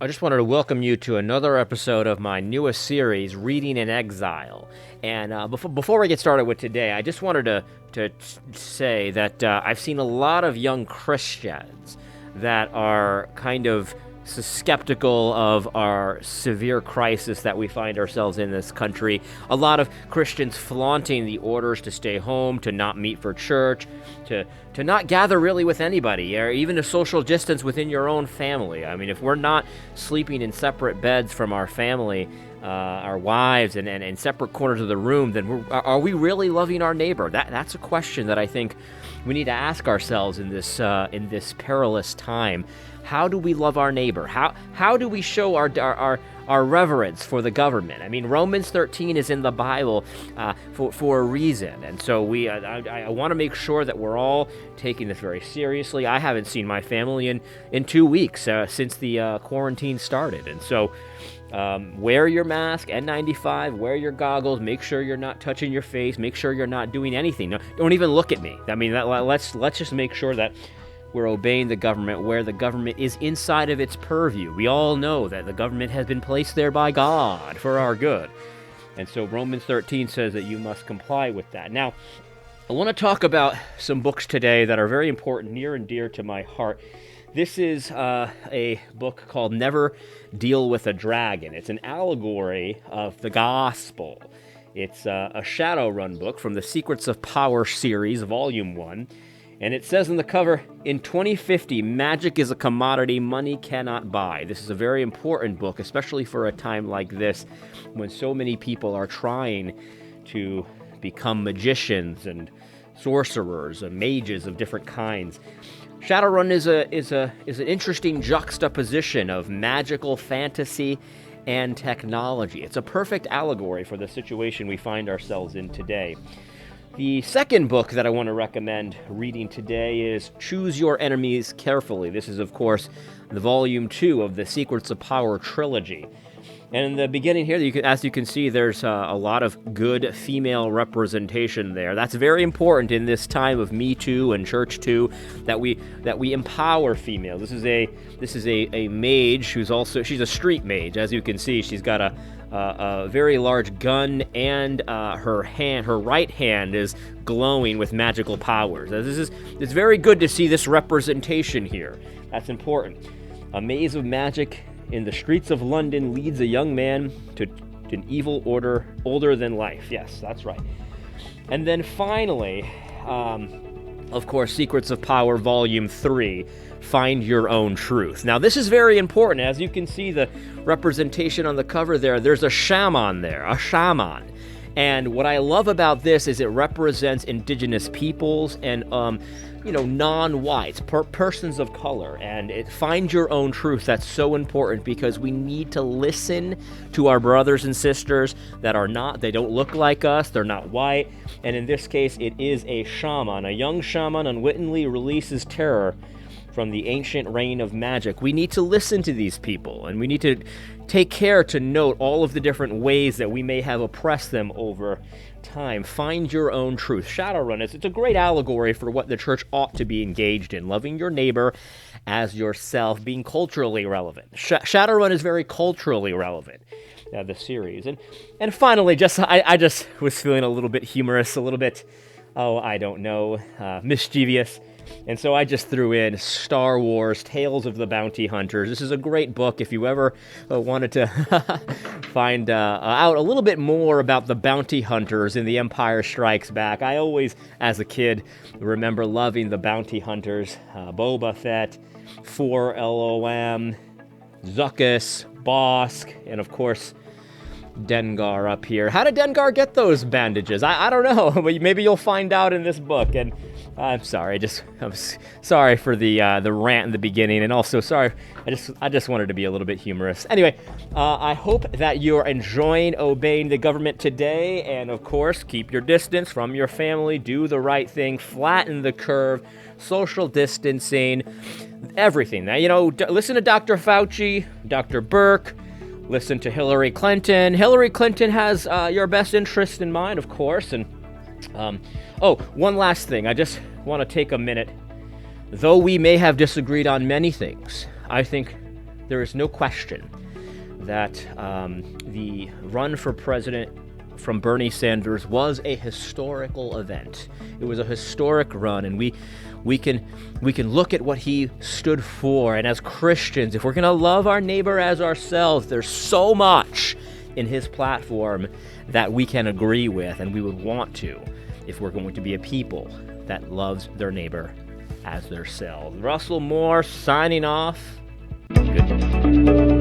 I just wanted to welcome you to another episode of my newest series, Reading in Exile. And before we get started with today, I just wanted to say that I've seen a lot of young Christians that are kind of skeptical of our severe crisis that we find ourselves in this country. A lot of Christians flaunting the orders to stay home, to not meet for church, to not gather really with anybody, or even to social distance within your own family. I mean, if we're not sleeping in separate beds from our family, our wives, and in separate corners of the room, then are we really loving our neighbor? That's a question that I think we need to ask ourselves in this perilous time. How do we love our neighbor? How do we show our reverence for the government? I mean, Romans 13 is in the Bible for a reason, and so I want to make sure that we're all taking this very seriously. I haven't seen my family in 2 weeks since the quarantine started, and so wear your mask, N95, wear your goggles, make sure you're not touching your face, make sure you're not doing anything. No, don't even look at me. I mean, let's just make sure that we're obeying the government where the government is inside of its purview. We all know that the government has been placed there by God for our good. And so Romans 13 says that you must comply with that. Now, I want to talk about some books today that are very important, near and dear to my heart. This is a book called Never Deal with a Dragon. It's an allegory of the gospel. It's a Shadowrun book from the Secrets of Power series, Volume 1. And it says on the cover, in 2050, magic is a commodity money cannot buy. This is a very important book, especially for a time like this, when so many people are trying to become magicians and sorcerers and mages of different kinds. Shadowrun is an interesting juxtaposition of magical fantasy and technology. It's a perfect allegory for the situation we find ourselves in today. The second book that I want to recommend reading today is Choose Your Enemies Carefully. This is, of course, the Volume 2 of the Secrets of Power trilogy. And in the beginning here, as you can see, there's a lot of good female representation there. That's very important in this time of Me Too and Church Too, that we empower females. This is a mage she's a street mage. As you can see, she's got a very large gun, and her right hand is glowing with magical powers. It's very good to see this representation here. That's important. A maze of magic in the streets of London leads a young man to an evil order older than life. Yes, that's right. And then finally, of course, Secrets of Power Volume 3, Find Your Own Truth. Now, this is very important. As you can see, the representation on the cover there's a shaman there, a shaman. And what I love about this is it represents indigenous peoples and, non-whites, persons of color. And find your own truth. That's so important because we need to listen to our brothers and sisters they don't look like us, they're not white. And in this case, it is a shaman. A young shaman unwittingly releases terror from the ancient reign of magic. We need to listen to these people, and we need to take care to note all of the different ways that we may have oppressed them over time. Find your own truth. Shadowrun, it's a great allegory for what the church ought to be engaged in, loving your neighbor as yourself, being culturally relevant. Shadowrun is very culturally relevant, the series. And finally, I just was feeling a little bit humorous, a little bit, mischievous. And so I just threw in Star Wars, Tales of the Bounty Hunters. This is a great book if you ever wanted to find out a little bit more about the bounty hunters in The Empire Strikes Back. I always, as a kid, remember loving the bounty hunters. Boba Fett, 4-LOM, Zuckuss, Bosk, and of course, Dengar up here. How did Dengar get those bandages? I don't know, but maybe you'll find out in this book. And I'm sorry, I'm sorry for the rant in the beginning, and also sorry, I just wanted to be a little bit humorous. Anyway, I hope that you're enjoying obeying the government today, and of course, keep your distance from your family, do the right thing, flatten the curve, social distancing, everything. Now, listen to Dr. Fauci, Dr. Burke. Listen to Hillary Clinton. Hillary Clinton has your best interest in mind, of course. And one last thing. I just want to take a minute. Though we may have disagreed on many things, I think there is no question that the run for president from Bernie Sanders was a historical event. It was a historic run, and we can look at what he stood for. And as Christians, if we're going to love our neighbor as ourselves, there's so much in his platform that we can agree with, and we would want to, if we're going to be a people that loves their neighbor as their selves. Russell Moore signing off. Good.